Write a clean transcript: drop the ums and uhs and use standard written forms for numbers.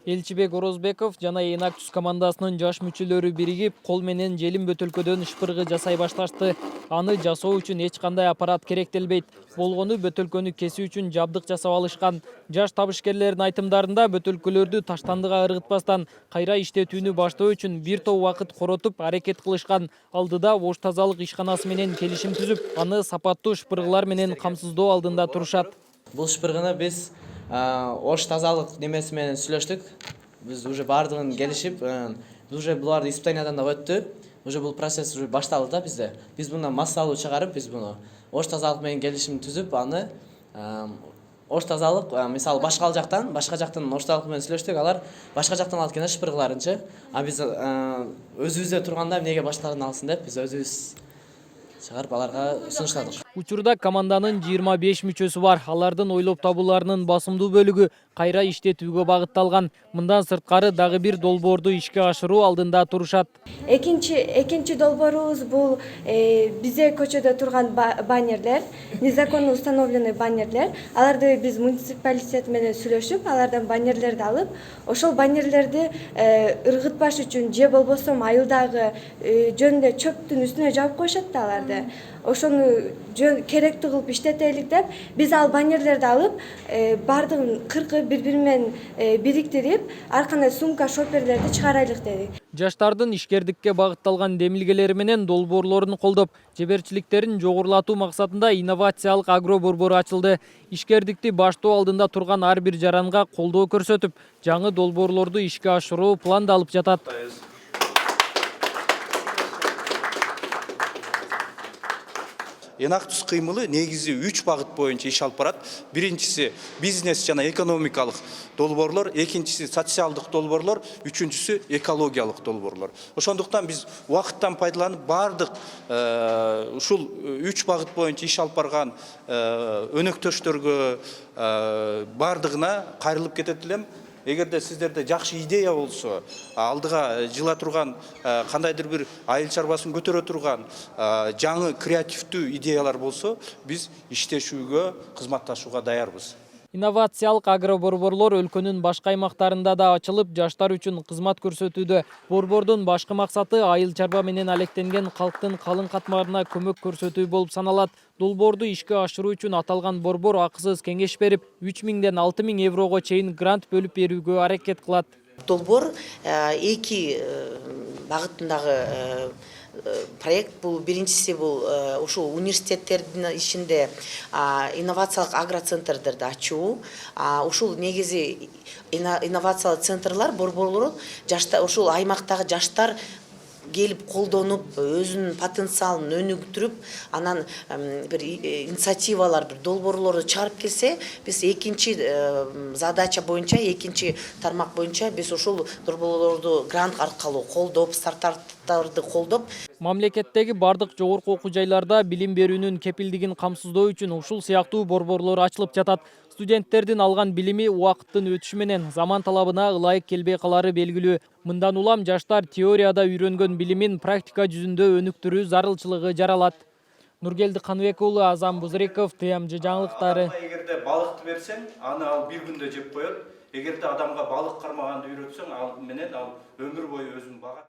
Элчибек Орозбеков жана Enactus командасынын жаш мүчөлөрү биригип, кол менен желим бөтөлкөдөн шпыргы жасай башташты. Аны жасоо үчүн эч кандай аппарат керектелбейт. Болгону бөтөлкөнү кесүү үчүн жабдык жасап алышкан. Жаш табышкерлердин айтымдарында бөтөлкөлөрдү таштандыга ыргытпастан кайра иштетүүнү баштоо үчүн бир топ убакыт коротуп аракет кылышкан. Алдыда ош тазалык ишканасы менен келишим түзүп, аны сапаттуу шпыргылар менен камсыздоо алдында турушат. Бул шпыргыны биз ош тазалык немеси менен сүйлөштүк. Биз уже бардыгын келишип, уже буларды испытаниядан да өттү. Уже бул процесс уже башталды да бизде. Биз мундан массалуу чыгарып, биз буну ош тазалык менен келишим түзүп, аны ош тазалык, мисалы башка жактан ош тазалык менен сүйлөштүк, алар башка жактан алып келген шпыргыларынчы. А биз өзүбүздө турганда эмнеге башкалардан алсын деп, биз өзүбүз чыгарып аларга сунуштадык. Учурда команданын 25 мүчөсү бар. Алардын ойлоп табууларынын басымдуу бөлүгү кайра иштетүүгө багытталган. Мындан сырткары дагы бир долбоорду ишке ашыруу алдында турушат. Экинчи долбоорубуз бул бизде көчөдө турган баннерлер, незаконно установленный баннерлер. Аларды биз муниципалитет менен сүйлөшүп, алардан баннерлерди алып, ошол баннерлерди ыргытпаш үчүн же болбосо айылдагы жөн эле чөптүн үстүнө жаап коюшат да аларды. Ошону керектүү кылып иштетелик деп, биз ал баннерлерди алып, бардыгын 40 бири менен бириктирип, ар кандай сумка, шоперлерди чыгарайлык дедик. Жаштардын ишкердикке багытталган демилгелери менен долбоорлорун колдоп, жеберчиликтерин жогорулатуу максатында инновациялык агро борбору ачылды. Ишкердикти баштоо алдында турган ар бир жаранга колдоо көрсөтүп, жаңы долбоорлорду ишке ашыруу пландалып жатат. Enactus кыймылы негизи 3 багыт боюнча иш алып барат. Биринчиси бизнес жана экономикалык долбоорлор, экинчиси социалдык долбоорлор, үчүнчүсү экологиялык долбоорлор. Ошондуктан биз убакыттан пайдаланып бардык ушул 3 багыт боюнча иш алып барган өнөктөштөргө бардыгына кайрылып кетет элем. Эгерде сиздерде жакшы идея болсо, алдыга жыла турган, кандайдыр бир айыл чарбасын көтөрө турган, жаңы креативдүү идеялар болсо, биз иштешүүгө, кызматташууга даярбыз. Инновациялык агро борборлор өлкөнүн башка аймактарында да ачылып, жаштар үчүн кызмат көрсөтүүдө. Борбордун башкы максаты айыл чарба менен алектенген калктын калың катмарына көмөк көрсөтүү болуп саналат. Долбоорду ишке ашыруу үчүн аталган борбор акысыз кеңеш берип, 3000ден 6000 еврого чейин грант бөлүп берүүгө аракет кылат. Долбоор эки багытындагы проект. Бул биринчиси бул ушул университеттердин ичинде инновациялык агроцентрдерди ачуу. Ушул негизи инновациялык центрлар, борборлор ушул аймактагы жаштар келип колдонуп, өзүнүн потенциалын өнүктүрүп, анан бир инициативалар, бир долбоорлорду чыгарып келсе, биз экинчи задача боюнча, экинчи тармак боюнча биз ушул долбоорлорду грант аркылуу колдоп, стартаптарды колдоп. Мамлекеттеги бардык жогорку окуу жайларда билим берүүнүн кепилдигин камсыздоо үчүн ушул сыяктуу борборлор ачылып жатат. Студенттердин алган билими убакыттын өтүшү менен заман талабына ылайык келбей калары белгилүү. Мындан улам жаштар теорияда үйрөнгөн билимин практика жүзүндө өнүктүрүү зарылчылыгы жаралат. Нургелди Каныбек уулу, Азам Бузриков, ТМЖ жаңылыктары. Эгерде балыкты берсең, аны ал бир күндө жеп коет. Эгерде адамга балык кармаганды үйрөтсөң, ал менен ал өмүр бою өзүн багат.